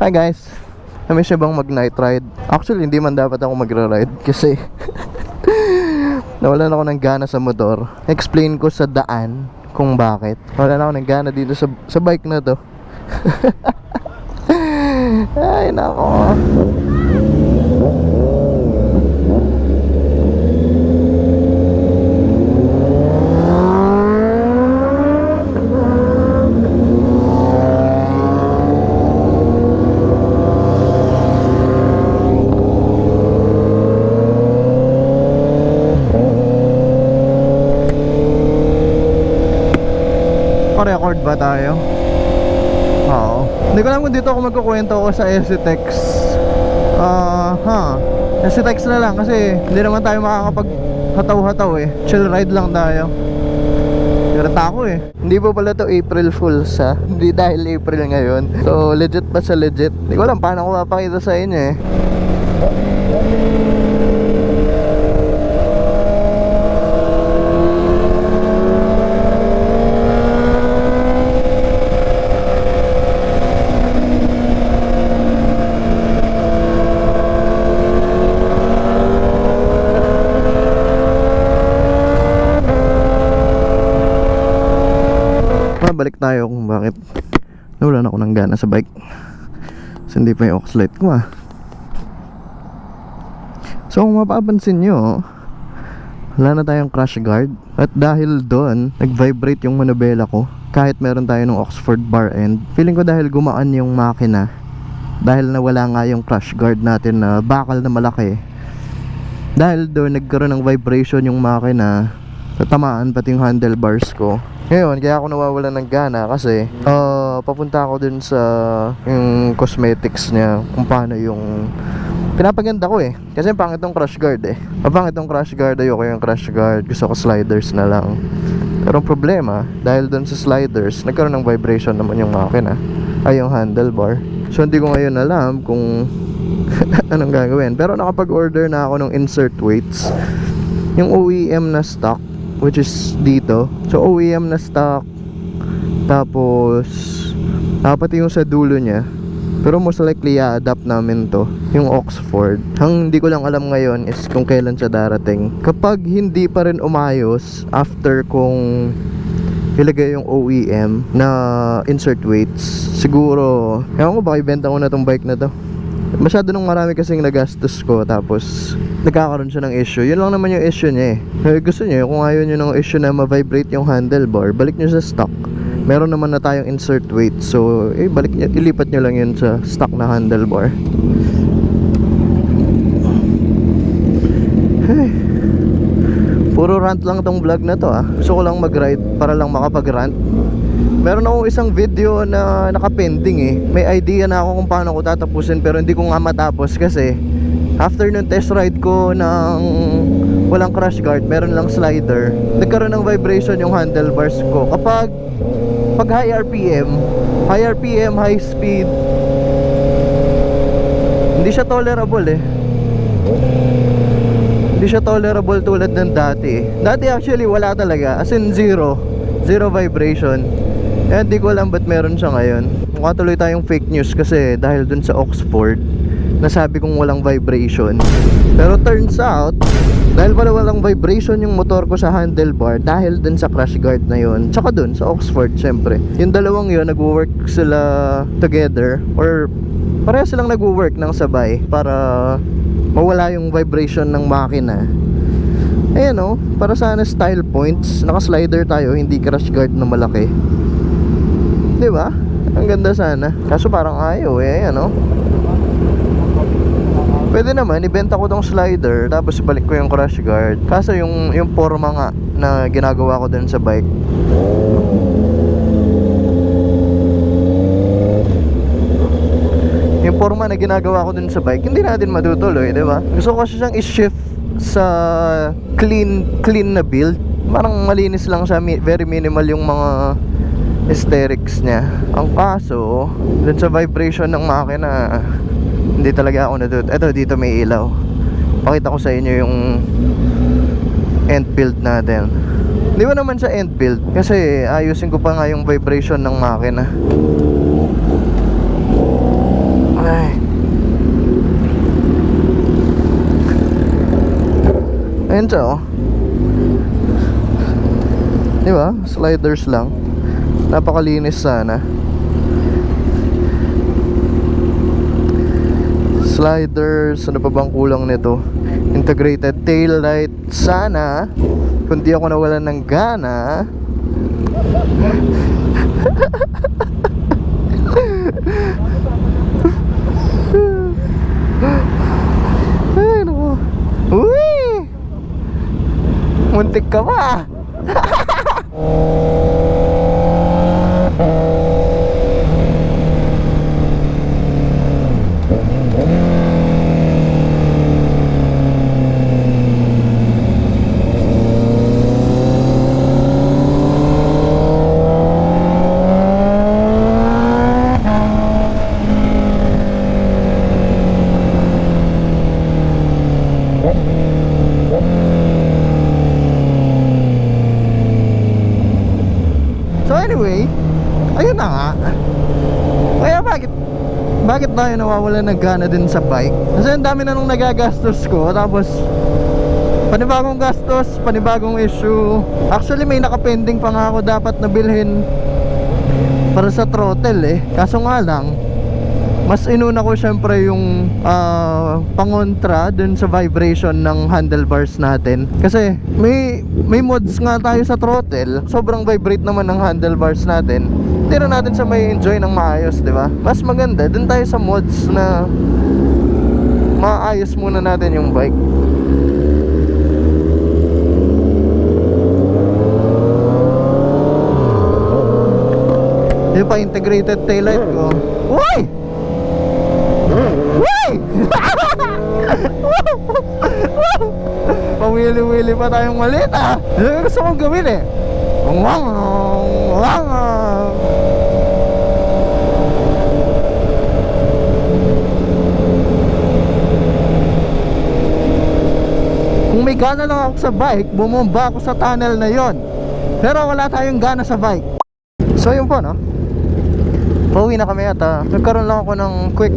Hi guys, namiss nyo bang mag night ride? Actually hindi man dapat ako magra-ride kasi nawalan ako ng gana sa motor. Explain ko sa daan kung bakit nawalan ako ng gana dito sa bike na to. Ay nako. Record ba tayo? Oo. Hindi ko alam kung dito ako magkukwento ako sa SCTEX. SCTEX na lang kasi hindi naman tayo makakapag hataw-hataw eh. Chill ride lang tayo. Hirata ako eh. Hindi po pala to April Fools ha. Hindi dahil April ngayon. So legit pa sa legit. Hindi ko alam paano ko mapakita sa inyo eh. Balik tayo kung bakit nawalan ako ng gana sa bike kasi hindi pa yung aux light ko So kung mapapansin nyo, wala na tayong crash guard. At dahil doon nag-vibrate yung manubela ko kahit meron tayo ng Oxford bar end. Feeling ko dahil gumaan yung makina, dahil nawala nga yung crash guard natin na bakal na malaki, dahil doon nagkaroon ng vibration yung makina, tatamaan pati yung handlebars ko. Ngayon, kaya ako nawawalan ng gana kasi papunta ako dun sa yung cosmetics niya, kung paano yung pinapaganda ko eh. Kasi pangit tong crash guard eh. Pangit tong crash guard, ayoko yung crash guard, gusto ko sliders na lang. Pero ang problema, dahil dun sa sliders, nagkaroon ng vibration naman yung makina, ay yung handlebar. So hindi ko ngayon alam kung anong gagawin. Pero nakapag-order na ako ng insert weights, yung OEM na stock, which is dito. So OEM na stock, tapos pati yung sa dulo niya. Pero most likely i-adapt namin to, yung Oxford. Ang hindi ko lang alam ngayon is kung kailan siya darating. Kapag hindi pa rin umayos after kung ilagay yung OEM na insert weights, siguro ewan ko baka ibenta ko na tong bike na to. Masyado nung marami kasing nagastos ko, tapos nagkakaroon siya ng issue. Yun lang naman yung issue niya eh. Gusto niyo, kung ayaw niyo ng issue na ma-vibrate yung handlebar, balik niyo sa stock. Meron naman na tayong insert weight, so balik niyo, ilipat niyo lang yun sa stock na handlebar. Puro rant lang tong vlog na to ah. Gusto ko lang mag-ride para lang makapag-rant. Meron akong isang video na nakapending eh. May idea na ako kung paano ko tatapusin, pero hindi ko nga matapos kasi after nung test ride ko ng walang crash guard, meron lang slider, nagkaroon ng vibration yung handlebars ko. Kapag high RPM, high speed, hindi siya tolerable eh. Hindi siya tolerable tulad ng dati. Dati actually wala talaga, as in zero vibration. Eh di ko alam ba't meron siya ngayon. Mukha tuloy tayong fake news kasi dahil dun sa Oxford nasabi kong walang vibration. Pero turns out, dahil pala walang vibration yung motor ko sa handlebar dahil dun sa crash guard na yun, tsaka dun sa Oxford syempre. Yung dalawang yun, nag-work sila together, or pareha silang nag-work ng sabay para mawala yung vibration ng makina. Ayan o, para sana style points, naka-slider tayo, hindi crash guard na malaki. Diba? Ang ganda sana. Kaso parang ayaw eh, ayan o. Pwede naman, ibenta ko tong slider, tapos balik ko yung crash guard. Kaso yung forma nga na ginagawa ko dun sa bike, yung forma na ginagawa ko dun sa bike, hindi natin matutuloy, diba? Gusto ko kasi siyang i-shift sa clean na build. Parang malinis lang siya, very minimal yung mga aesthetics niya. Ang kaso, dun sa vibration ng makina, hindi talaga ako natut. Eto, dito may ilaw. Pakita ko sa inyo yung end build natin. Di ba naman sa end build, kasi ayusin ko pa nga yung vibration ng makina. Ayun siya, oh. Di ba? Sliders lang. Napakalinis sana. Sliders, ano pa bang kulang nito? Integrated tail light. Sana, kung di ako nawalan ng gana. Ay, naku. Uy! Muntik ka pa. So anyway, ayun na nga. Kaya bakit tayo nawawalan ng gana din sa bike? Kasi ang dami na nung nagagastos ko. Tapos panibagong gastos, panibagong issue. Actually may nakapending pa nga ako dapat na bilhin para sa throttle eh. Kaso nga lang, mas inuna ko syempre yung pangontra dun sa vibration ng handlebars natin. Kasi may mods nga tayo sa throttle. Sobrang vibrate naman ng handlebars natin. Hindi na natin siya may enjoy ng maayos, di ba? Mas maganda dun tayo sa mods na maayos muna natin yung bike. Yung pa integrated taillight ko. Uy! Uy! Pawili-wili pa tayong malit ah. Yung gusto kong gawin eh. Wang wang. Kung may gana lang ako sa bike, bumomba ako sa tunnel na yon. Pero wala tayong gana sa bike. So yun po, no? Pauwi na kami at nagkaroon lang ako ng quick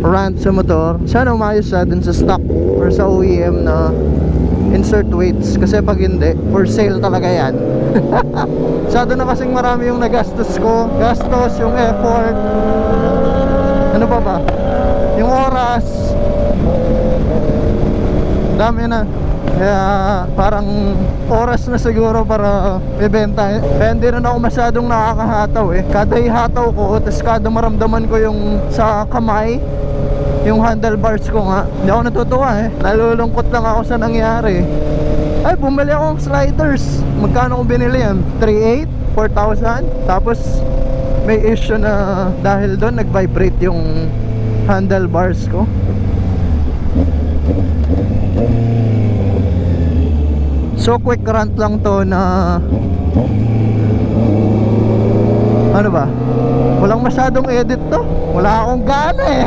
rant sa motor. Sana umayos siya dun sa stock or sa OEM na insert weights. Kasi pag hindi, for sale talaga yan. Masyado na kasing marami yung nagastos ko. Gastos, yung effort. Ano pa ba? Yung oras. Dami na. Kaya parang oras na siguro para ibenta. Kaya hindi rin ako masyadong nakakahataw eh. Kada ihataw ko, tapos kada maramdaman ko yung sa kamay, yung handlebars ko nga, hindi ako natutuwa eh. Nalulungkot lang ako sa nangyari. Ay, bumili ako ng sliders. Magkano ko binili yan? 3,800? 4,000? Tapos may issue na dahil doon nag-vibrate yung handlebars ko. So quick rant lang to na ano ba? Walang masyadong edit to. Wala akong gana eh.